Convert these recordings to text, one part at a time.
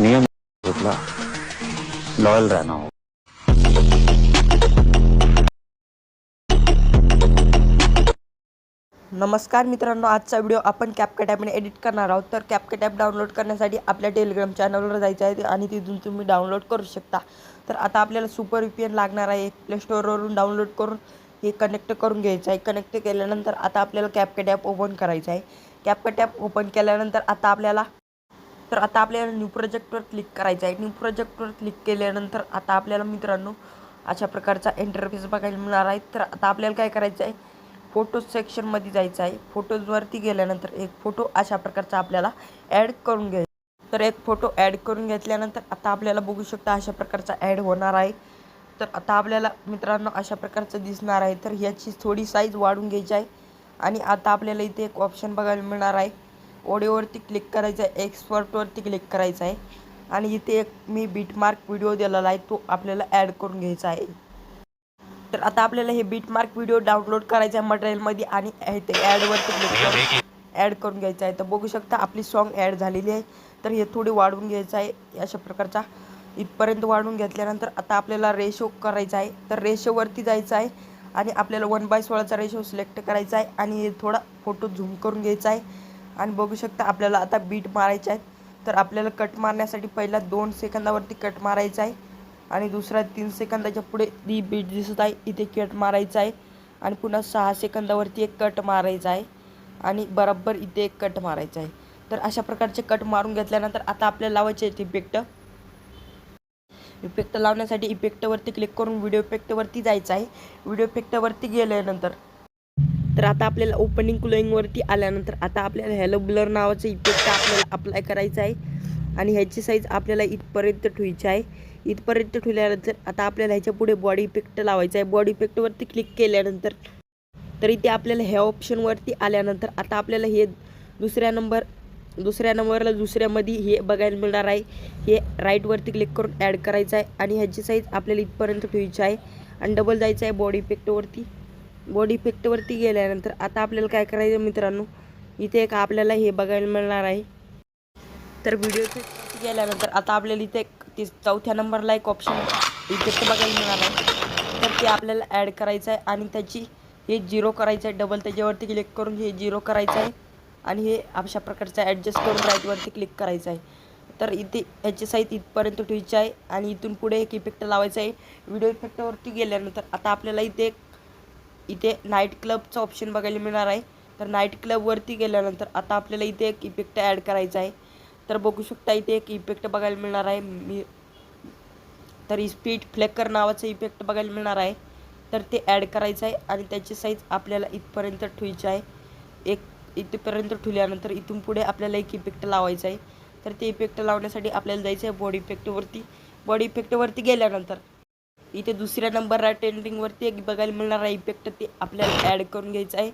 नियम लॉयल रहना हो। नमस्कार मित्रांनो, आजचा व्हिडिओ आपण CapCut ॲपने एडिट करणार आहोत। तर CapCut ॲप डाउनलोड करण्यासाठी आपल्या टेलिग्राम चॅनलवर जायचं आहे आणि तिथून तुम्ही डाउनलोड करू शकता। तर आता आपल्याला सुपर VPN लागणार आहे। प्ले स्टोअरवरून डाउनलोड करून हे कनेक्ट करून घ्यायचं आहे। कनेक्ट केल्यानंतर आता आपल्याला CapCut ॲप ओपन करायचं आहे। CapCut ॲप ओपन केल्यानंतर आता आपल्याला न्यू प्रोजेक्टवर क्लिक करायचं आहे। न्यू प्रोजेक्टवर क्लिक केल्यानंतर आता आपल्याला मित्रांनो अशा प्रकारचा इंटरफेस बघायला मिळणार आहे। तर आता आपल्याला काय करायचं आहे, फोटो सेक्शनमध्ये जायचं आहे। फोटोजवरती गेल्यानंतर एक फोटो अशा प्रकारचा आपल्याला ॲड करून घ्यायचा। तर एक फोटो ॲड करून घेतल्यानंतर आता आपल्याला बघू शकता अशा प्रकारचा ॲड होणार आहे। तर आता आपल्याला मित्रांनो अशा प्रकारचं दिसणार आहे। तर याची थोडी साईज वाढवून घ्यायची आहे आणि आता आपल्याला इथे एक ऑप्शन बघायला मिळणार आहे। ऑडिओवरती क्लिक करायचं आहे, एक्सपोर्टवरती क्लिक करायचं आहे आणि इथे एक मी बीटमार्क व्हिडिओ दिलेला आहे, तो आपल्याला ॲड करून घ्यायचा आहे। तर आता आपल्याला हे बीटमार्क व्हिडिओ डाउनलोड करायचा आहे मटेरियलमध्ये आणि ते ॲडवरती क्लिक करून ॲड करून घ्यायचं आहे। तर बघू शकता आपली सॉन्ग ॲड झालेली आहे। तर हे थोडी वाढवून घ्यायचं आहे अशा प्रकारचा। इथपर्यंत वाढवून घेतल्यानंतर आता आपल्याला रेशो करायचा आहे। तर रेशोवरती जायचं आहे आणि आपल्याला 1/16चा रेशो सिलेक्ट करायचा आहे आणि हे थोडा फोटो झूम करून घ्यायचा आहे आणि बघू शकता आपल्याला आता बीट मारायचे आहेत। तर आपल्याला कट मारण्यासाठी पहिला 2 सेकंदावरती कट मारायचा आहे आणि दुसऱ्या 3 सेकंदाच्या पुढे ती बीट दिसत आहे, इथे कट मारायचा आहे आणि पुन्हा 6 सेकंदावरती एक कट मारायचा आहे आणि बरोबर इथे एक कट मारायचा आहे। तर अशा प्रकारचे कट मारून घेतल्यानंतर आता आपल्याला लावायचे आहेत इफेक्ट लावण्यासाठी इफेक्टवरती क्लिक करून व्हिडिओ इफेक्टवरती जायचं आहे। व्हिडिओ इफेक्टवरती गेल्यानंतर तर आता आपल्याला ओपनिंग क्लोइंगवरती आल्यानंतर आता आपल्याला हॅलो ब्लर नावाचं इफेक्ट आपल्याला अप्लाय करायचं आहे आणि ह्याची साईज आपल्याला इथपर्यंत ठेवायची आहे। इथपर्यंत ठेवल्यानंतर आता आपल्याला ह्याच्या पुढे बॉडी इफेक्ट लावायचा आहे। बॉडी इफेक्टवरती क्लिक केल्यानंतर तर इथे आपल्याला ह्या ऑप्शनवरती आल्यानंतर आता आपल्याला हे दुसऱ्या नंबरला दुसऱ्यामध्ये हे बघायला मिळणार आहे। हे राईटवरती क्लिक करून ॲड करायचं आहे आणि ह्याची साईज आपल्याला इथपर्यंत ठेवायची आहे आणि डबल जायचं आहे बॉडी इफेक्टवरती गेल्यानंतर आता आपल्याला काय करायचं मित्रांनो, इथे एक आपल्याला हे बघायला मिळणार आहे। तर व्हिडिओ इफेक्ट गेल्यानंतर आता आपल्याला इथे चौथ्या नंबरला एक ऑप्शन इफेक्ट बघायला मिळणार आहे। तर ते आपल्याला ॲड करायचं आहे आणि त्याची हे 0 करायचं आहे। डबल त्याच्यावरती क्लिक करून हे 0 करायचं आहे आणि हे अशा प्रकारचं ॲडजस्ट करून राईटवरती क्लिक करायचं आहे। तर इथे ह्याची साईज इथपर्यंत ठेवायची आहे आणि इथून पुढे एक इफेक्ट लावायचा आहे। व्हिडिओ इफेक्टवरती गेल्यानंतर आता आपल्याला इथे नाईट क्लबचा ऑप्शन बघायला मिळणार आहे। तर नाईट क्लबवरती गेल्यानंतर आता आपल्याला इथे एक इफेक्ट ॲड करायचा आहे। तर बघू शकता इथे एक इफेक्ट बघायला मिळणार आहे, तर स्पीड फ्लेकर नावाचं इफेक्ट बघायला मिळणार आहे। तर ते ॲड करायचं आहे आणि त्याची साईज आपल्याला इथपर्यंत ठेवायची आहे। इथपर्यंत ठेवल्यानंतर इथून पुढे आपल्याला एक इफेक्ट लावायचा आहे। तर ते इफेक्ट लावण्यासाठी आपल्याला जायचं आहे बॉडी इफेक्टवरती गेल्यानंतर इथे दुसऱ्या नंबरला ट्रेंडिंगवरती एक बघायला मिळणार आहे इफेक्ट, ते आपल्याला ॲड करून घ्यायचं आहे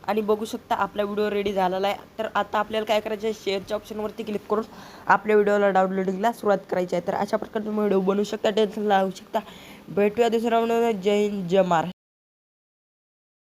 आणि बघू शकता आपला व्हिडिओ रेडी झालेला आहे। तर आता आपल्याला काय करायचं आहे, शेअरच्या ऑप्शनवरती क्लिक करून आपल्या व्हिडिओला डाउनलोडिंगला सुरुवात करायची आहे। तर अशा प्रकारे तुम्ही व्हिडिओ बनवू शकता, टेन्शन लावू शकता। भेटूया दुसऱ्या व्हिडिओमध्ये। जय हिंद, जय महाराष्ट्र।